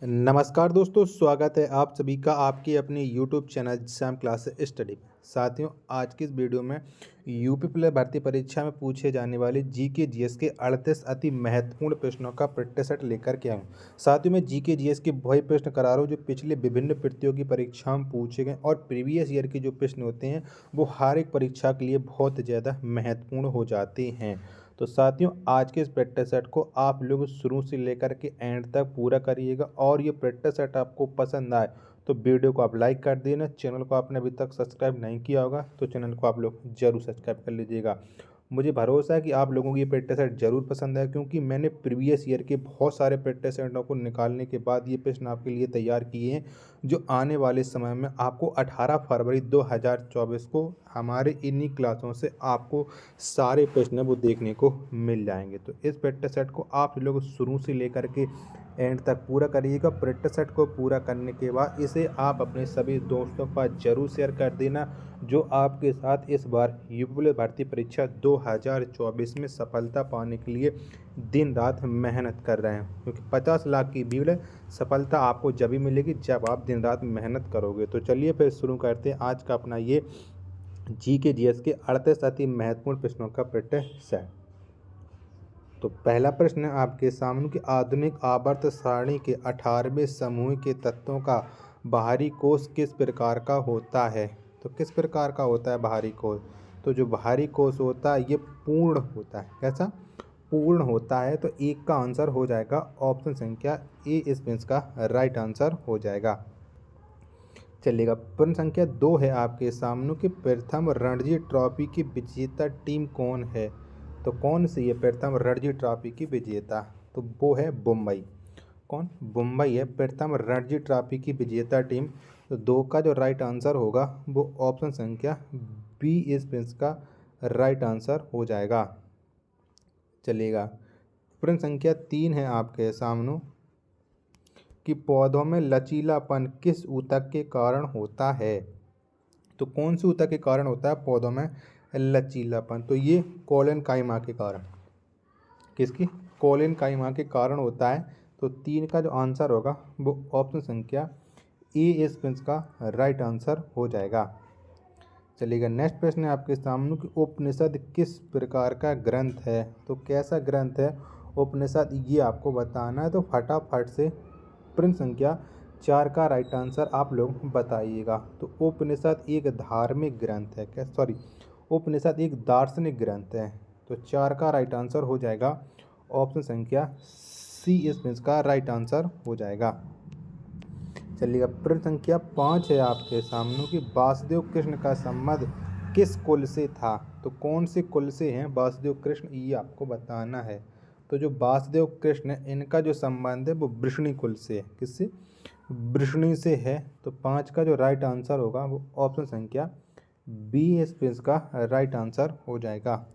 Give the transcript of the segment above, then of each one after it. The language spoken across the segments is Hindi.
नमस्कार दोस्तों, स्वागत है आप सभी का आपकी अपनी YouTube channel Sam class study में। साथियों, आज की इस वीडियो में यूपी पुलिस भर्ती परीक्षा में पूछे जाने वाले जीके जीएस के 38 अति महत्वपूर्ण प्रश्नों का प्रैक्टिस सेट लेकर के आया हूँ। साथियों, मैं जीके जीएस के वही प्रश्न करा रहा हूँ जो पिछले विभिन्न प्रतियोगी परीक्षाओं में पूछे गए और प्रीवियस ईयर के जो प्रश्न होते हैं वो हर एक परीक्षा के लिए बहुत ज़्यादा महत्वपूर्ण हो जाते हैं। तो साथियों, आज के इस प्रैक्टिस सेट को आप लोग शुरू से लेकर के एंड तक पूरा करिएगा और ये प्रैक्टिस सेट आपको पसंद आए तो वीडियो को आप लाइक कर देना। चैनल को आपने अभी तक सब्सक्राइब नहीं किया होगा तो चैनल को आप लोग जरूर सब्सक्राइब कर लीजिएगा। मुझे भरोसा है कि आप लोगों को ये प्रैक्टिस सेट जरूर पसंद है, क्योंकि मैंने प्रीवियस ईयर के बहुत सारे प्रैक्टिस सेटों को निकालने के बाद ये प्रश्न आपके लिए तैयार किए हैं जो आने वाले समय में आपको 18 फरवरी 2024 को हमारे इन्हीं क्लासों से आपको सारे प्रश्न वो देखने को मिल जाएंगे। तो इस प्रैक्टिस सेट को आप लोग शुरू से लेकर के एंड तक पूरा करिएगा। प्रैक्टिस सेट को पूरा करने के बाद इसे आप अपने सभी दोस्तों के पास जरूर शेयर कर देना जो आपके साथ इस बार यूपी पुलिस भर्ती परीक्षा 2024 में सफलता पाने के लिए दिन रात मेहनत कर रहे हैं, क्योंकि 50 लाख की भीड़ है। सफलता आपको जब भी मिलेगी जब आप दिन रात मेहनत करोगे। तो चलिए फिर शुरू करते हैं आज का अपना ये जीके जीएस के 38 अति महत्वपूर्ण प्रश्नों का प्रैक्टिस सेट। तो पहला प्रश्न है आपके सामने कि आधुनिक आवर्त सारणी के 18वें समूह के तत्वों का बाहरी कोश किस प्रकार का होता है। तो किस प्रकार का होता है बाहरी कोश? तो जो बाहरी कोश होता है ये पूर्ण होता है। कैसा? पूर्ण होता है। तो एक का आंसर हो जाएगा ऑप्शन संख्या ए, इसमें इसका राइट आंसर हो जाएगा। चलिएगा, प्रश्न संख्या 2 है आपके सामने कि प्रथम रणजी ट्रॉफी की विजेता टीम कौन है। तो कौन सी है प्रथम रणजी ट्रॉफी की विजेता? तो वो है मुंबई। कौन? मुंबई है प्रथम रणजी ट्रॉफी की विजेता टीम। तो 2 का जो राइट आंसर होगा वो ऑप्शन संख्या बी, इस का राइट आंसर हो जाएगा। चलिएगा, प्रश्न संख्या 3 है आपके सामने कि पौधों में लचीलापन किस ऊतक के कारण होता है। तो कौन सी ऊतक के कारण होता है पौधों में लचीलापन? तो ये कोलेन काइमा के कारण। किसकी? कोलेन काइमा के कारण होता है। तो 3 का जो आंसर होगा वो ऑप्शन संख्या ए, इस का राइट आंसर हो जाएगा। चलिएगा, नेक्स्ट प्रश्न है आपके सामने कि उपनिषद किस प्रकार का ग्रंथ है। तो कैसा ग्रंथ है उपनिषद, ये आपको बताना है। तो फटाफट से प्रश्न संख्या 4 का राइट आंसर आप लोग बताइएगा। तो उपनिषद एक धार्मिक ग्रंथ है। क्या? सॉरी, उपनिषद एक दार्शनिक ग्रंथ है। तो 4 का राइट आंसर हो जाएगा ऑप्शन संख्या सी, इसमें इसका राइट आंसर हो जाएगा। चलिएगा, प्रश्न संख्या 5 है आपके सामने कि वासुदेव कृष्ण का संबंध किस कुल से था। तो कौन से कुल से हैं वासुदेव कृष्ण, ये आपको बताना है। तो जो वासुदेव कृष्ण है इनका जो संबंध है वो वृष्णि कुल से है। किससे? वृष्णि से है। तो 5 का जो राइट आंसर होगा वो ऑप्शन संख्या बी, इस का राइट आंसर हो जाएगा।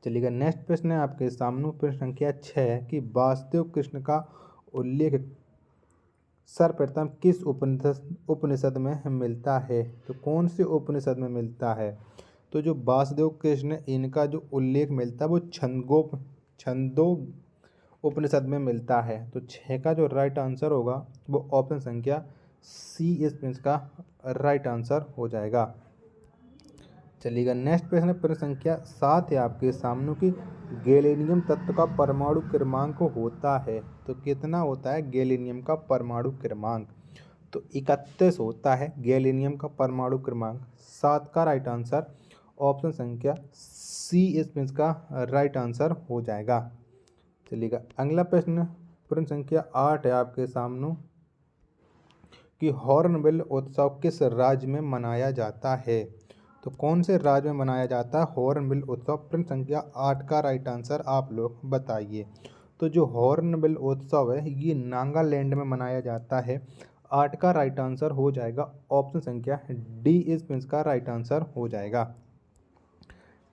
चलिएगा, नेक्स्ट प्रश्न है आपके सामने प्रश्न संख्या 6 कि वासुदेव कृष्ण का उल्लेख सर्वप्रथम किस उपनिषद में मिलता है। तो कौन से उपनिषद में मिलता है? तो जो वासुदेव कृष्ण इनका जो उल्लेख मिलता है वो छंदो उपनिषद में मिलता है। तो 6 का जो राइट आंसर होगा वो ऑप्शन संख्या सी, इसका राइट आंसर हो जाएगा। चलिएगा, नेक्स्ट प्रश्न प्रश्न संख्या 7 है आपके सामने कि गैलीनियम तत्व का परमाणु क्रमांक होता है। तो कितना होता है गैलीनियम का परमाणु क्रमांक? तो 31 होता है गैलीनियम का परमाणु क्रमांक। 7 का राइट आंसर ऑप्शन संख्या सी, इसमें इसका राइट आंसर हो जाएगा। चलिएगा, अगला प्रश्न प्रश्न संख्या 8 है आपके सामने कि हॉर्नबिल उत्सव किस राज्य में मनाया जाता है। तो कौन से राज्य में मनाया जाता है हॉर्नबिल उत्सव? प्रश्न संख्या 8 का राइट आंसर आप लोग बताइए। तो जो हॉर्नबिल उत्सव है ये नागालैंड में मनाया जाता है। 8 का राइट आंसर हो जाएगा ऑप्शन संख्या डी, इस का राइट आंसर हो जाएगा।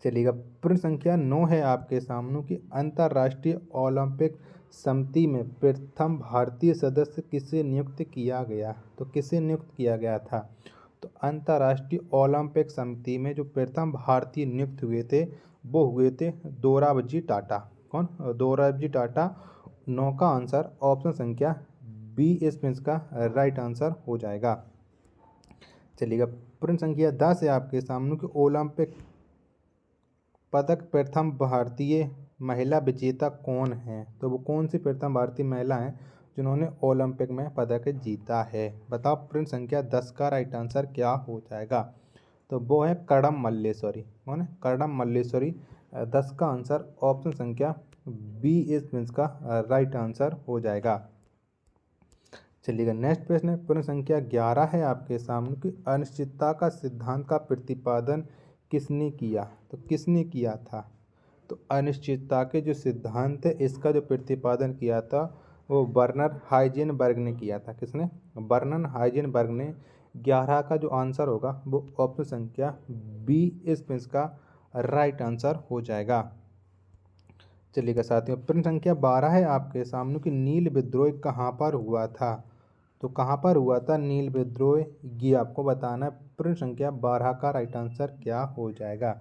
चलिएगा, प्रश्न संख्या 9 है आपके सामने कि अंतर्राष्ट्रीय ओलंपिक समिति में प्रथम भारतीय सदस्य किसे नियुक्त किया गया। तो किसे नियुक्त किया गया था? तो अंतर्राष्ट्रीय ओलंपिक समिति में जो प्रथम भारतीय नियुक्त हुए थे वो हुए थे दोराबजी टाटा। कौन? दोराबजी टाटा। 9 का आंसर ऑप्शन संख्या बी इसमें इसका राइट आंसर हो जाएगा। चलिएगा, प्रश्न संख्या 10 है आपके सामने कि ओलंपिक पदक प्रथम भारतीय महिला विजेता कौन है। तो वो कौन सी प्रथम भारतीय महिला हैं जिन्होंने ओलंपिक में पदक जीता है। बताओ प्रश्न संख्या 10 का राइट आंसर क्या हो जाएगा। तो वो है कर्णम मल्लेश्वरी। कौन है? कर्णम मल्लेश्वरी। 10 का आंसर ऑप्शन संख्या बी इस मीन्स का राइट आंसर हो जाएगा। चलिएगा, नेक्स्ट प्रश्न है प्रश्न संख्या 11 है आपके सामने कि अनिश्चितता का सिद्धांत का प्रतिपादन किसने किया। तो किसने किया था। तो अनिश्चितता के जो सिद्धांत है इसका जो प्रतिपादन किया था वो वर्नर हाइजेनबर्ग ने किया था। किसने? वर्नर हाइजेनबर्ग ने। 11 का जो आंसर होगा वो ऑप्शन संख्या बी इसका राइट आंसर हो जाएगा। चलिएगा साथियों, प्रश्न संख्या 12 है आपके सामने कि नील विद्रोह कहाँ पर हुआ था। तो कहाँ पर हुआ था नील विद्रोह, ये आपको बताना है। प्रश्न संख्या 12 का राइट आंसर क्या हो जाएगा।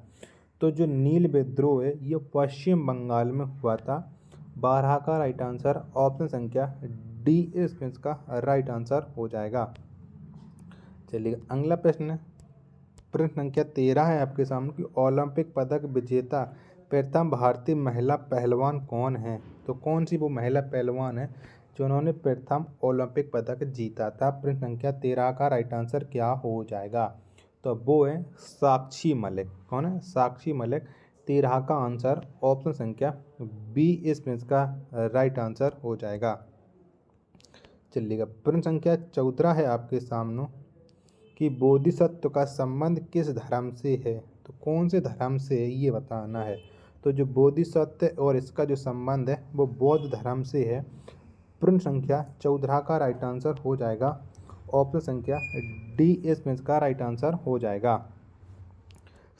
तो जो नील विद्रोह है ये पश्चिम बंगाल में हुआ था। 12 का राइट आंसर ऑप्शन संख्या डी इसका राइट आंसर हो जाएगा। चलिए अगला प्रश्न है प्रश्न संख्या 13 है आपके सामने कि ओलंपिक पदक विजेता प्रथम भारतीय महिला पहलवान कौन है। तो कौन सी वो महिला पहलवान है जिन्होंने प्रथम ओलंपिक पदक जीता था। प्रश्न संख्या 13 का राइट आंसर क्या हो जाएगा। तो वो है साक्षी मलिक। कौन है? साक्षी मलिक। 13 का आंसर ऑप्शन संख्या बी इसमें इसका राइट आंसर हो जाएगा। चलिएगा, प्रश्न संख्या 14 है आपके सामने कि बोधिसत्व का संबंध किस धर्म से है। तो कौन से धर्म से है ये बताना है। तो जो बोधिसत्व और इसका जो संबंध है वो बौद्ध धर्म से है। प्रश्न संख्या 14 का राइट आंसर हो जाएगा ऑप्शन संख्या डी इसमें इसका राइट आंसर हो जाएगा।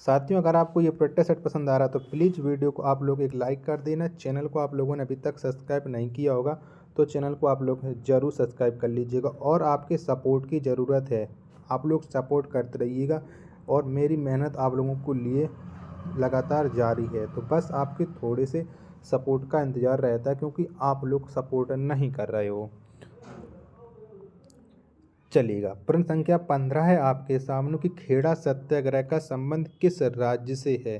साथियों, अगर आपको ये प्रैक्टिस सेट पसंद आ रहा है तो प्लीज़ वीडियो को आप लोग एक लाइक कर देना। चैनल को आप लोगों ने अभी तक सब्सक्राइब नहीं किया होगा तो चैनल को आप लोग ज़रूर सब्सक्राइब कर लीजिएगा और आपके सपोर्ट की ज़रूरत है। आप लोग सपोर्ट करते रहिएगा और मेरी मेहनत आप लोगों को लिए लगातार जारी है। तो बस आपके थोड़े से सपोर्ट का इंतज़ार रहता है क्योंकि आप लोग सपोर्ट नहीं कर रहे हो। चलिएगा, प्रश्न संख्या 15 है आपके सामने कि खेड़ा सत्याग्रह का संबंध किस राज्य से है।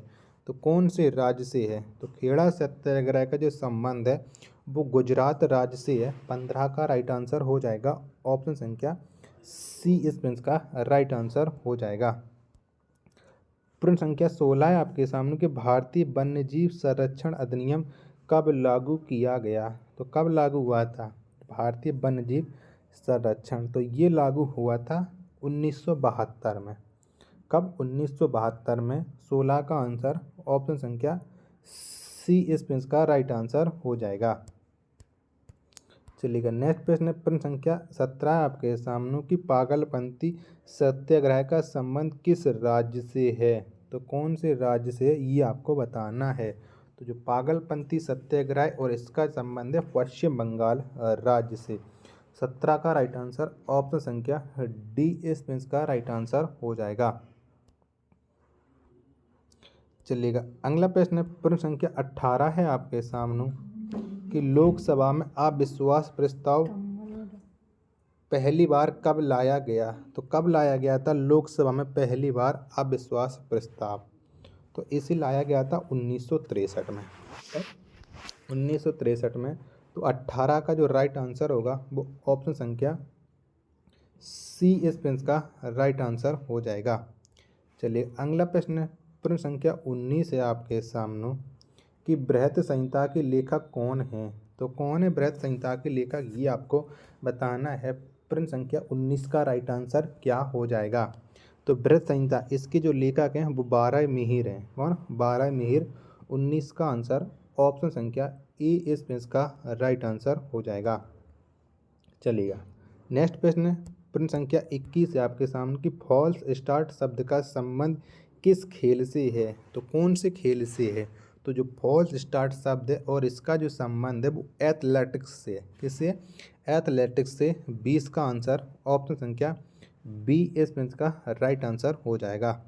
तो कौन से राज्य से है। तो खेड़ा सत्याग्रह का जो संबंध है वो गुजरात राज्य से है। 15 का राइट आंसर हो जाएगा ऑप्शन संख्या सी इसमें का राइट आंसर हो जाएगा। प्रश्न संख्या 16 है आपके सामने कि भारतीय वन्यजीव संरक्षण अधिनियम कब लागू किया गया। तो कब लागू हुआ था भारतीय वन्यजीव संरक्षण। तो ये लागू हुआ था 1972 में। कब? 1972 में। 16 का आंसर ऑप्शन संख्या सी इसका राइट आंसर हो जाएगा। चलिएगा, नेक्स्ट प्रश्न है प्रश्न संख्या 17 आपके सामने कि पागलपंथी सत्याग्रह का संबंध किस राज्य से है। तो कौन से राज्य से ये आपको बताना है। तो जो पागलपंथी सत्याग्रह और इसका संबंध है पश्चिम बंगाल राज्य से। 17 का राइट आंसर ऑप्शन संख्या डी इसमें का राइट आंसर हो जाएगा। चलिएगा, अगला प्रश्न है प्रश्न संख्या 18 है आपके सामने कि लोकसभा में अविश्वास प्रस्ताव पहली बार कब लाया गया। तो कब लाया गया था लोकसभा में पहली बार अविश्वास प्रस्ताव। तो इसे लाया गया था 1963 में। 1963 में। तो 18 का जो राइट आंसर होगा वो ऑप्शन संख्या सी इसमें का राइट आंसर हो जाएगा। चलिए अगला प्रश्न है प्रश्न संख्या 19 है आपके सामने कि बृहत संहिता के लेखक कौन हैं। तो कौन है बृहत संहिता के लेखक ये आपको बताना है। प्रश्न संख्या 19 का राइट आंसर क्या हो जाएगा। तो बृहत संहिता इसके जो लेखक हैं वो 12 मिहिर हैं। कौन? 12 मिहिर। 19 का आंसर ऑप्शन संख्या ए इसका राइट आंसर हो जाएगा। चलिएगा, नेक्स्ट प्रश्न है प्रश्न संख्या 21 है आपके सामने कि फॉल्स स्टार्ट शब्द का संबंध किस खेल से है। तो कौन से खेल से है। तो जो फॉल्स स्टार्ट शब्द है और इसका जो संबंध है वो एथलेटिक्स से है। किससे? एथलेटिक्स से। 20 का आंसर ऑप्शन संख्या बी इसमें का राइट आंसर हो जाएगा।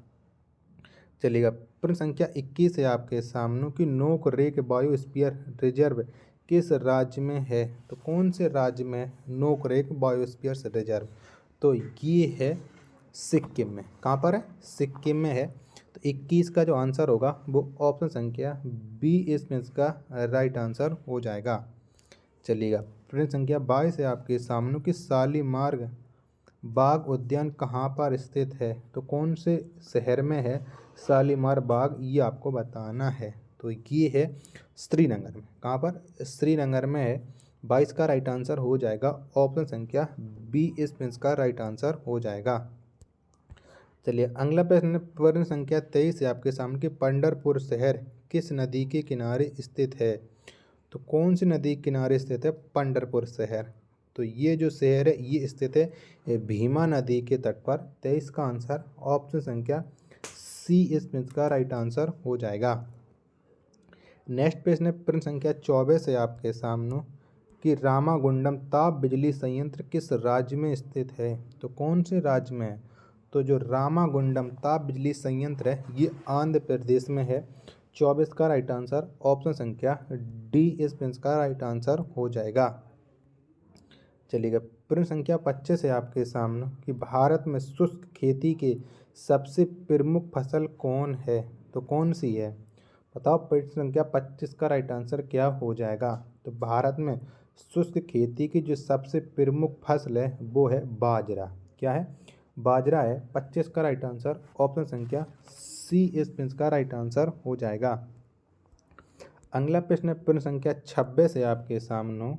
चलिएगा, प्रश्न संख्या 21 है आपके सामने कि नोक रेक बायोस्फीयर रिजर्व किस राज्य में है? तो कौन से राज्य में? नोकरेक बायोस्फीयर रिजर्व, तो ये है सिक्किम में। कहाँ पर है? सिक्किम में है। तो 21 का जो आंसर होगा वो ऑप्शन संख्या बी इसमें इसका राइट आंसर हो जाएगा। चलिएगा, प्रश्न संख्या 22 है आपके सामने कि शालीमार बाग उद्यान कहाँ पर स्थित है? तो कौन से शहर में है शालीमार बाग, ये आपको बताना है। तो ये है श्रीनगर में। कहाँ पर? श्रीनगर में है। 22 का राइट आंसर हो जाएगा ऑप्शन संख्या बी इसमें इसका राइट आंसर हो जाएगा। चलिए अगला प्रश्न संख्या 23 है आपके सामने कि पंढरपुर शहर किस नदी के किनारे स्थित है? तो कौन सी नदी के किनारे स्थित है पंढरपुर शहर? तो ये जो शहर है ये स्थित है भीमा नदी के तट पर। 23 का आंसर ऑप्शन संख्या सी इसमें इसका राइट आंसर हो जाएगा। नेक्स्ट प्रश्न संख्या 24 है आपके सामने कि रामागुंडम ताप बिजली संयंत्र किस राज्य में स्थित है? तो कौन से राज्य में है? तो जो रामागुंडम ताप बिजली संयंत्र है ये आंध्र प्रदेश में है। 24 का राइट आंसर ऑप्शन संख्या डी इसमें इसका राइट आंसर हो जाएगा। चलिएगा, प्रश्न संख्या 25 है आपके सामने कि भारत में शुष्क खेती के सबसे प्रमुख फसल कौन है? तो कौन सी है? बताओ, प्रश्न संख्या 25 का राइट आंसर क्या हो जाएगा? तो भारत में शुष्क खेती की जो सबसे प्रमुख फसल है वो है बाजरा। क्या है? बाजरा है। 25 का राइट आंसर ऑप्शन संख्या सी इसमें इसका राइट आंसर हो जाएगा। अगला प्रश्न संख्या 26 है आपके सामने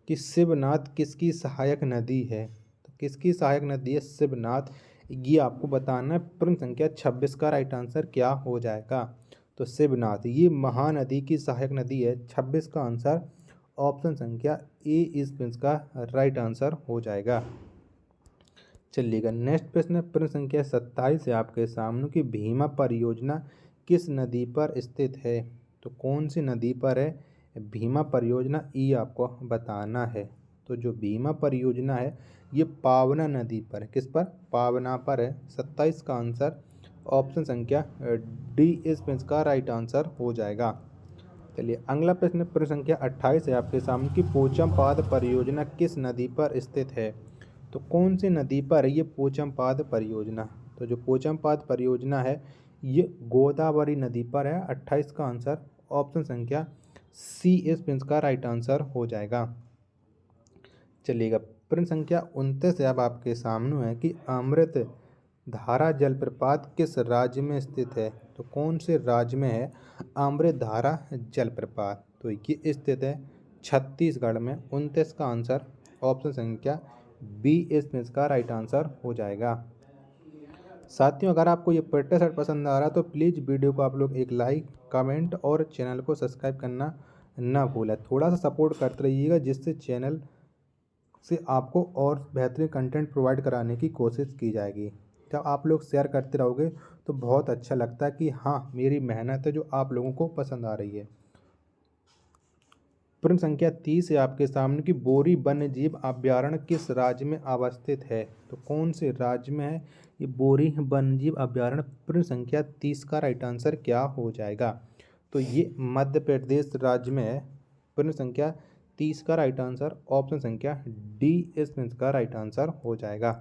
कि शिवनाथ किसकी सहायक नदी है? तो किसकी सहायक नदी है शिवनाथ, ये आपको बताना है। प्रश्न संख्या 26 का राइट आंसर क्या हो जाएगा? तो शिवनाथ ये महानदी की सहायक नदी है। 26 का आंसर ऑप्शन संख्या ए इसका राइट आंसर हो जाएगा। चलिएगा, नेक्स्ट प्रश्न संख्या 27 है आपके सामने कि भीमा परियोजना किस नदी पर स्थित है? तो कौन सी नदी पर है भीमा परियोजना, ये आपको बताना है। तो जो भीमा परियोजना है ये पावना नदी पर है। किस पर? पावना पर है। 27 का आंसर ऑप्शन संख्या डी इसका राइट आंसर हो जाएगा। चलिए अगला प्रश्न संख्या 28 है आपके सामने कि पोचमपाद परियोजना किस नदी पर स्थित है? तो कौन सी नदी पर है ये पोचमपाद परियोजना? तो जो पोचमपाद परियोजना है ये गोदावरी नदी पर है। 28 का आंसर ऑप्शन संख्या सी इसका राइट आंसर हो जाएगा। चलिएगा, प्रश्न संख्या 29 है अब आपके सामने है कि अमृत धारा जलप्रपात किस राज्य में स्थित है? तो कौन से राज्य में है अमृत धारा जलप्रपात? तो ये स्थित है छत्तीसगढ़ में। 29 का आंसर ऑप्शन संख्या बी इसका राइट आंसर हो जाएगा। साथियों, अगर आपको ये प्रैक्टिस सेट पसंद आ रहा है तो प्लीज़ वीडियो को आप लोग एक लाइक, कमेंट और चैनल को सब्सक्राइब करना ना भूलें। थोड़ा सा सपोर्ट करते रहिएगा जिससे चैनल से आपको और बेहतरीन कंटेंट प्रोवाइड कराने की कोशिश की जाएगी। जब आप लोग शेयर करते रहोगे तो बहुत अच्छा लगता है कि हाँ मेरी मेहनत है जो आप लोगों को पसंद आ रही है। प्रश्न संख्या 30 है आपके सामने कि बोरी वन्यजीव अभयारण्य किस राज्य में अवस्थित है? तो कौन से राज्य में है ये बोरी वन्यजीव अभयारण्य? प्रश्न संख्या 30 का राइट आंसर क्या हो जाएगा? तो ये मध्य प्रदेश राज्य में है। प्रश्न संख्या 30 का राइट आंसर ऑप्शन संख्या डी इसमें इसका राइट आंसर हो जाएगा।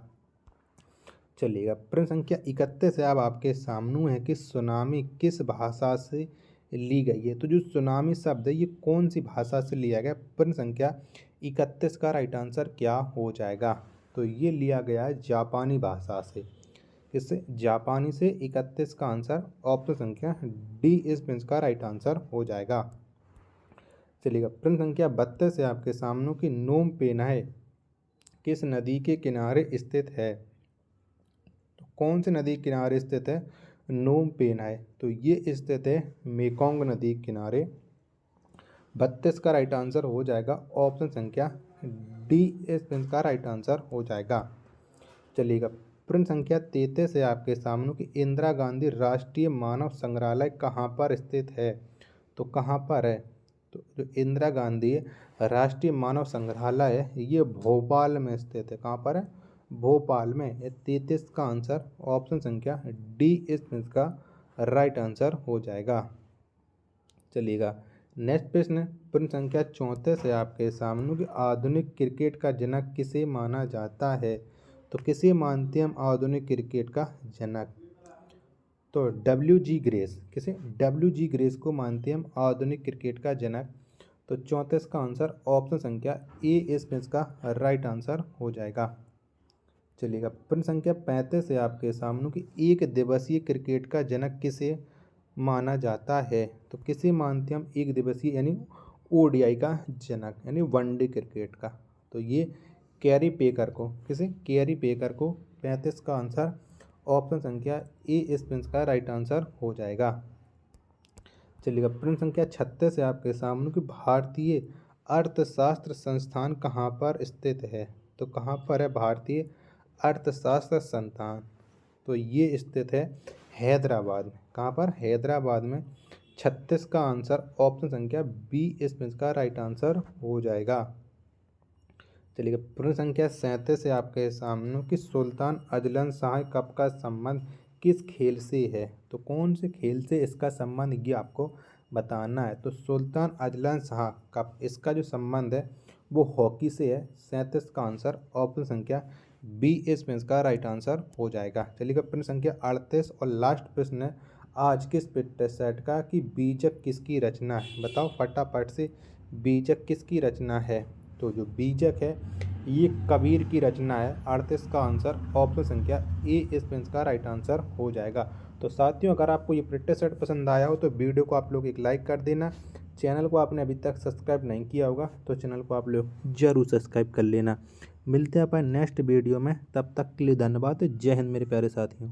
चलिएगा, प्रश्न संख्या 31 है अब आपके सामने है कि सुनामी किस भाषा से ली गई है? तो जो सुनामी शब्द है ये कौन सी भाषा से लिया गया? प्रश्न संख्या 31 का राइट आंसर क्या हो जाएगा? तो ये लिया गया है जापानी भाषा से। किससे? जापानी से। 31 का आंसर ऑप्शन संख्या डी इसका राइट आंसर हो जाएगा। चलिएगा, प्रश्न संख्या 32 है आपके सामने कि नोम पेन्हाए किस नदी के किनारे स्थित है? तो कौन सी नदी के किनारे स्थित है नोम पेन्हाए? तो ये स्थित है मेकोंग नदी के किनारे। 32 का राइट आंसर हो जाएगा ऑप्शन संख्या डी इसका राइट आंसर हो जाएगा। चलिएगा, प्रश्न संख्या 33 है आपके सामने कि इंदिरा गांधी राष्ट्रीय मानव संग्रहालय कहाँ पर स्थित है? तो कहाँ पर है? तो जो इंदिरा गांधी राष्ट्रीय मानव संग्रहालय है ये भोपाल में स्थित है। कहाँ पर है? भोपाल में। 33 का आंसर ऑप्शन संख्या डी इसका राइट आंसर हो जाएगा। चलिएगा, नेक्स्ट प्रश्न प्रश्न संख्या 34 है आपके सामने कि आधुनिक क्रिकेट का जनक किसे माना जाता है। तो किसे मानते हैं हम आधुनिक क्रिकेट का जनक। तो WG ग्रेस, किसे WG ग्रेस को मानते हैं हम आधुनिक क्रिकेट का जनक। तो 34 का आंसर ऑप्शन संख्या ए इसका राइट आंसर हो जाएगा। चलिएगा प्रश्न संख्या 35 है आपके सामने कि एक दिवसीय क्रिकेट का जनक किसे माना जाता है। तो किसे मानते हैं हम एक दिवसीय यानी ODI का जनक यानी वनडे क्रिकेट का। तो ये कैरी पेकर को, किसे कैरी पेकर को 35 का आंसर ऑप्शन संख्या ए इसका राइट आंसर हो जाएगा। चलिएगा प्रश्न संख्या 36 है आपके सामने कि भारतीय अर्थशास्त्र संस्थान कहाँ पर स्थित है। तो कहाँ पर है भारतीय अर्थशास्त्र संस्थान। तो ये स्थित है हैदराबाद में। कहाँ पर, हैदराबाद में। 36 का आंसर ऑप्शन संख्या बी इसका राइट आंसर हो जाएगा। चलिए प्रश्न संख्या 37 है आपके सामने कि सुल्तान अजलन शाह कप का संबंध किस खेल से है। तो कौन से खेल से इसका संबंध ये आपको बताना है। तो सुल्तान अजलन शाह कप इसका जो संबंध है वो हॉकी से है। 37 का आंसर ऑप्शन संख्या बी इसका राइट आंसर हो जाएगा। चलिएगा प्रश्न संख्या 38 और लास्ट प्रश्न है आज के सेट का कि बीजक किसकी रचना है। बताओ फटाफट से, बीजक किसकी रचना है। तो जो बीजक है ये कबीर की रचना है। 38 का आंसर ऑप्शन संख्या ए इसका राइट आंसर हो जाएगा। तो साथियों अगर आपको ये प्रैक्टिस सेट पसंद आया हो तो वीडियो को आप लोग एक लाइक कर देना। चैनल को आपने अभी तक सब्सक्राइब नहीं किया होगा तो चैनल को आप लोग जरूर सब्सक्राइब कर लेना। मिलते हैं अपन नेक्स्ट वीडियो में, तब तक के लिए धन्यवाद। जय हिंद मेरे प्यारे साथियों।